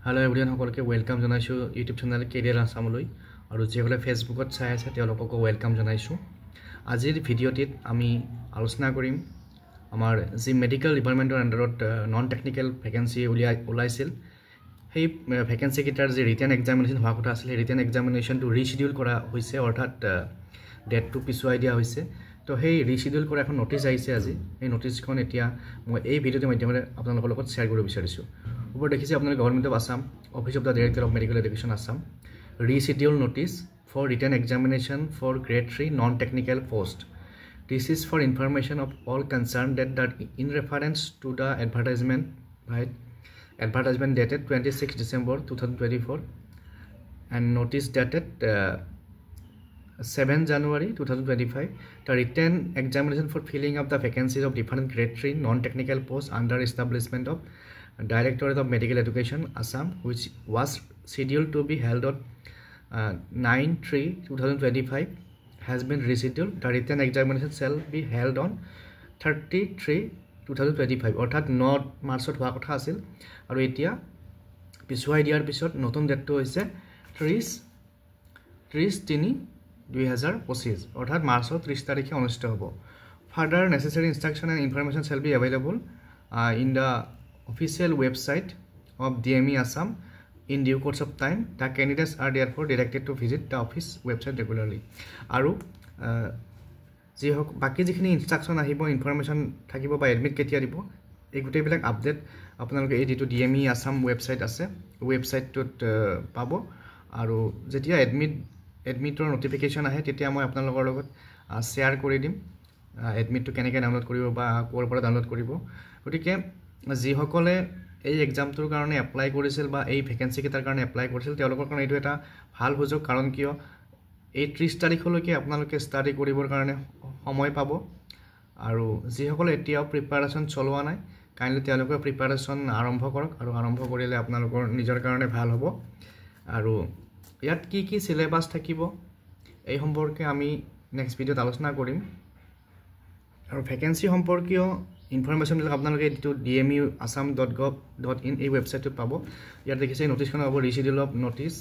Hello everyone, সকলকে welcome জনাইছো YouTube channel career আসামলৈ আৰু যেসকলে ফেসবুকত চাই আছে তেওঁলোকক ওয়েলকাম জনাইছো। আজিৰ ভিডিঅ'টিত আমি আলোচনা কৰিম আমাৰ যি মেডিকেল ডিপাৰ্টমেন্টৰ আন্ডাৰত নন টেকনিক্যাল ভ্যাকেন্সি ওলাইছিল সেই ভ্যাকেন্সি কিটাৰ যি ৰিটেন এক্সামিনেশন হোৱা কথা আছিল ৰিটেন এক্সামিনেশনটো ৰিশিডিউল কৰা হৈছে অৰ্থাৎ ডেটটো পিছুৱাই দিয়া হৈছে। তো সেই ৰিশিডিউল কৰা এখন নোটিছ আহিছে আজি। এই নোটিছখন এতিয়া মই এই ভিডিঅ'টোৰ মাধ্যমেৰে আপোনালোকৰ লগত শ্বেয়াৰ কৰিব বিচাৰিছো। ऊपर देखिए अपने government of Assam office of the director of medical education Assam reschedule notice for written examination for grade 3 non technical post. This is for information of all concerned that in reference to the advertisement dated 26 December 2024 and notice dated 7 January 2025 the written examination for filling up the vacancies of different grade 3 non technical posts under establishment of Directorate of Medical Education Assam, which was scheduled to be held on 9/3/2025 has been rescheduled. The written examination shall be held on 30/3/2025 অর্থাৎ 9 মাৰ্চত হোৱা কথা আছিল আৰু এতিয়া পিছুৱাই দিয়াৰ পিছত নতুন ডেটটো হৈছে 30/3/2025 অৰ্থাৎ মাৰ্চৰ 30 তাৰিখে অনুষ্ঠিত হ'ব। Further necessary instruction and information shall be available in the official website of DME Assam in due course of time. The candidates are therefore directed to visit the office website regularly. Aru ji hok baki jikhini instruction ahibo information thakibo ba admit ketia dibo ei gutei bilak update apnaloke ei ditu DME Assam website ase website tot pabo aru jetia admitor notification ahe tetia moi apnalogor logot share kori dim admit to keneke download koribo ba kor pora download koribo gotike যিসকলে এই এক্সামটোৰ কাৰণে apply কৰিছিল বা এই vacancy কেটাৰ কাৰণে apply কৰিছিল তেওঁলোকৰ কাৰণে এইটো এটা ভাল সুযোগ কাৰণ কিয় এই 30 তাৰিখলৈকে আপোনালোকে ষ্টাডি কৰিবৰ কাৰণে সময় পাব আৰু যিসকলে এতিয়াও প্ৰিপাৰেচন চলোৱা নাই কাইন্ডলি তেওঁলোকে প্ৰিপাৰেচন আৰম্ভ কৰক আৰু আৰম্ভ কৰিলে আপোনালোকৰ নিজৰ কাৰণে ভাল হ'ব। আৰু ইয়াত কি কি সিলেবাস থাকিব এই সম্পৰ্কে আমি নেক্সট ভিডিঅ'ত আলোচনা কৰিম আৰু ভ্যাকেন্সি সম্পৰ্কীয় ইনফৰমেশন বিলাক আপোনালোকে দিটো dmeassam.gov.in এই ওয়েবসাইটত পাব। ইয়াত দেখিছে নোটিছখন হ'ব ৰিশিডিউল অফ নোটিছ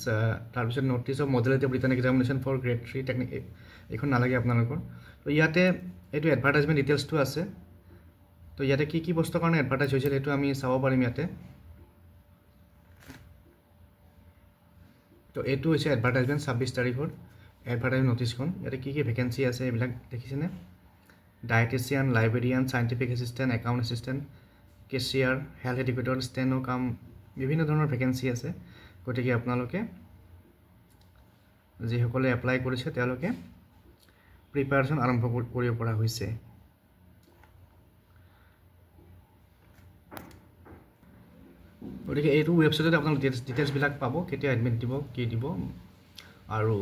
তাৰ পিছত notice of modality of written examination for grade 3 technique এখন নালাগে আপোনালোকৰ। তো ইয়াতে এইটো এডভাৰটাইজমেন্ট ডিটেইলছটো আছে। তো ইয়াতে কি কি বস্তুৰ কাৰণে এডভাৰটাইজ হৈছিল এটো আমি চাব পাৰিম ইয়াতে। তো এটো হৈছে এডভাৰটাইজমেন্ট 26 তাৰিখৰ এডভাৰটাইজ নোটিছখন। ইয়াতে কি কি ভ্যাকেন্সি আছে এইবিলাক দেখিছেনে dietitian, librarian, scientific assistant, account assistant, cashier, health educator, steno কাম বিভিন্ন ধৰণৰ ভ্যাকেন্সি আছে। গতিকে আপোনালোকে যিসকলে এপ্লাই কৰিছে তেওঁলোকে প্ৰিপাৰেচন আৰম্ভ কৰিব পৰা হৈছে। গতিকে এইটো ওয়েবসাইটত আপোনালোকে ডিটেইলছ বিলাক পাব কেতিয়া এডমিট দিব কি দিব আৰু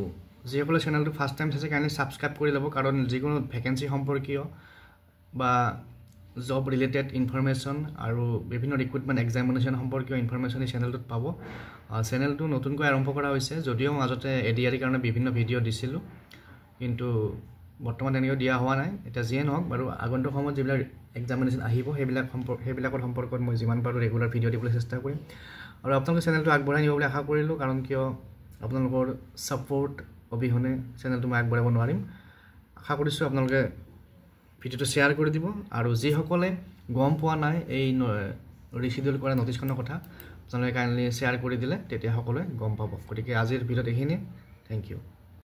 যিসকলে চেনেলটো ফাৰ্স্ট টাইম চাইছে কাইন্ডলি সাবস্ক্ৰাইব কৰি ল'ব কাৰণ যিকোনো ভ্যাকেন্সি সম্পৰ্কীয় বা জব ৰিলেটেড ইনফৰমেশন আৰু বিভিন্ন ৰিক্ৰুটমেন্ট এক্সামিনেশন সম্পৰ্কীয় ইনফৰমেশন এই চেনেলটোত পাব। চেনেলটো নতুনকৈ আৰম্ভ কৰা হৈছে যদিও মাজতে এডিআৰ কাৰণে বিভিন্ন ভিডিঅ' দিছিল কিন্তু বৰ্তমান এনেকৈ দিয়া হোৱা নাই। এটা যিয়ে নহওক বাৰু আগন্তুক সময়ত যিবিলাক এক্সামিনেশন আহিব সেইবিলাকৰ সম্পৰ্কত মই যিমান পাৰো ৰেগুলাৰ ভিডিঅ' দিবলৈ চেষ্টা কৰিম আৰু আপোনালোকে চেনেলটো আগবঢ়াই নিব বুলি আশা কৰিলো কাৰণ কিয় আপোনালোকৰ সাপোৰ্ট অবিহনে চেনেলটো মই আগবঢ়াব নোৱাৰিম। আশা কৰিছো আপোনালোকে ভিডিঅ'টো শ্বেয়াৰ কৰি দিব আৰু যিসকলে গম পোৱা নাই এই ৰিশিডিউল কৰা নোটিছখনৰ কথা আপোনালোকে কাইন্ডলি শ্বেয়াৰ কৰি দিলে তেতিয়া সকলোৱে গম পাব। গতিকে আজিৰ ভিডিঅ'ত এইখিনি। Thank U.